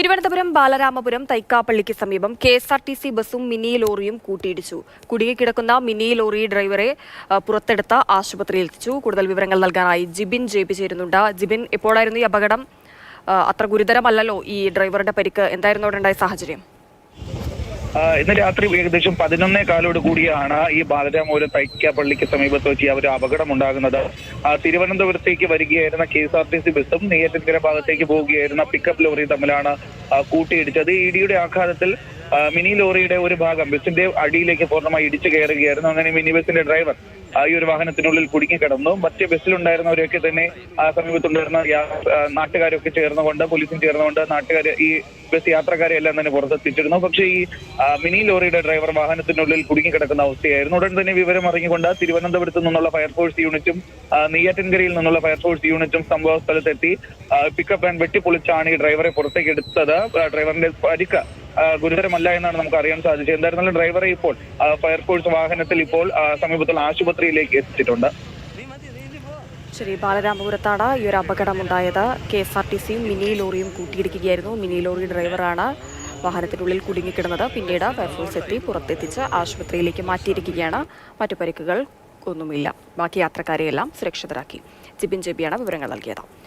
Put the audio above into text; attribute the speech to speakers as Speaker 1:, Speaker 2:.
Speaker 1: തിരുവനന്തപുരം ബാലരാമപുരം തൈക്കാപ്പള്ളിക്ക് സമീപം കെഎസ്ആർടിസി ബസും മിനി ലോറിയും കൂട്ടിയിടിച്ചു. കുടുങ്ങിക്കിടക്കുന്ന മിനി ലോറി ഡ്രൈവറെ പുറത്തെടുത്ത ആശുപത്രിയിൽ എത്തിച്ചു. കൂടുതൽ വിവരങ്ങൾ നൽകാനായി ജിബിൻ ജെപി ചേരുന്നുണ്ട്. ജിബിൻ, എപ്പോഴായിരുന്നു ഈ അപകടം? അത്ര ഗുരുതരമല്ലല്ലോ ഈ ഡ്രൈവറുടെ പരിക്ക്. എന്തായിരുന്നു അവിടെ ഉണ്ടായ സാഹചര്യം?
Speaker 2: ഇന്ന് രാത്രി ഏകദേശം 11:15 കൂടിയാണ് ഈ ബാലരാമപുരം തൈക്കാപ്പള്ളിക്ക് സമീപത്ത് വെച്ച് ഒരു അപകടം ഉണ്ടാകുന്നത്. തിരുവനന്തപുരത്തേക്ക് വരികയായിരുന്ന കെഎസ്ആർടിസി ബസും നെയ്യാറ്റിൻകര ഭാഗത്തേക്ക് പോവുകയായിരുന്ന പിക്കപ്പ് ലോറിയും തമ്മിലാണ് കൂട്ടിയിടിച്ചത്. ഈ ഇടിയുടെ ആഘാതത്തിൽ മിനി ലോറിയുടെ ഒരു ഭാഗം ബസിന്റെ അടിയിലേക്ക് പൂർണ്ണമായി ഇടിച്ചു കയറുകയായിരുന്നു. അങ്ങനെ മിനി ബസിന്റെ ഡ്രൈവർ ഈ ഒരു വാഹനത്തിനുള്ളിൽ കുടുങ്ങിക്കിടന്നു. മറ്റ് ബസ്സിലുണ്ടായിരുന്നവരൊക്കെ തന്നെ സമീപത്തുണ്ടായിരുന്ന നാട്ടുകാരൊക്കെ ചേർന്നുകൊണ്ട്, പോലീസും ചേർന്നുകൊണ്ട് നാട്ടുകാർ ഈ ബസ് യാത്രക്കാരെ എല്ലാം തന്നെ പുറത്തെത്തിച്ചിരുന്നു. പക്ഷേ ഈ മിനി ലോറിയുടെ ഡ്രൈവർ വാഹനത്തിനുള്ളിൽ കുടുങ്ങിക്കിടക്കുന്ന അവസ്ഥയായിരുന്നു. ഉടൻ തന്നെ വിവരം അറിഞ്ഞുകൊണ്ട് തിരുവനന്തപുരത്ത് നിന്നുള്ള ഫയർഫോഴ്സ് യൂണിറ്റും നെയ്യാറ്റിൻകരയിൽ നിന്നുള്ള ഫയർഫോഴ്സ് യൂണിറ്റും സംഭവ സ്ഥലത്തെത്തി പിക്കപ്പ് വാൻ വെട്ടിപ്പൊളിച്ചാണ് ഈ ഡ്രൈവറെ പുറത്തേക്ക് എടുത്തത്. ഡ്രൈവറിന്റെ പരിക്ക് ഗുരുതരമല്ല എന്നാണ് നമുക്ക് അറിയാൻ സാധിച്ചത്. എന്തായിരുന്നാലും ഡ്രൈവറെ ഇപ്പോൾ ഫയർഫോഴ്സ് വാഹനത്തിൽ ഇപ്പോൾ സമീപത്തുള്ള ആശുപത്രിയിലേക്ക് എത്തിച്ചിട്ടുണ്ട്.
Speaker 1: ശരി, ബാലരാമപുരത്താണ് ഈ ഒരു അപകടമുണ്ടായത്. കെഎസ്ആർടിസിയും മിനി ലോറിയും കൂട്ടിയിടിക്കുകയായിരുന്നു. മിനി ലോറി ഡ്രൈവറാണ് വാഹനത്തിനുള്ളിൽ കുടുങ്ങിക്കിടന്നത്. പിന്നീട് ഫയർഫോഴ്സ് എത്തി പുറത്തെത്തിച്ച് ആശുപത്രിയിലേക്ക് മാറ്റിയിരിക്കുകയാണ്. മറ്റു പരിക്കുകൾ ഒന്നുമില്ല. ബാക്കി യാത്രക്കാരെയെല്ലാം സുരക്ഷിതരാക്കി. ജിബിൻ ജെബിയാണ് വിവരങ്ങൾ നൽകിയത്.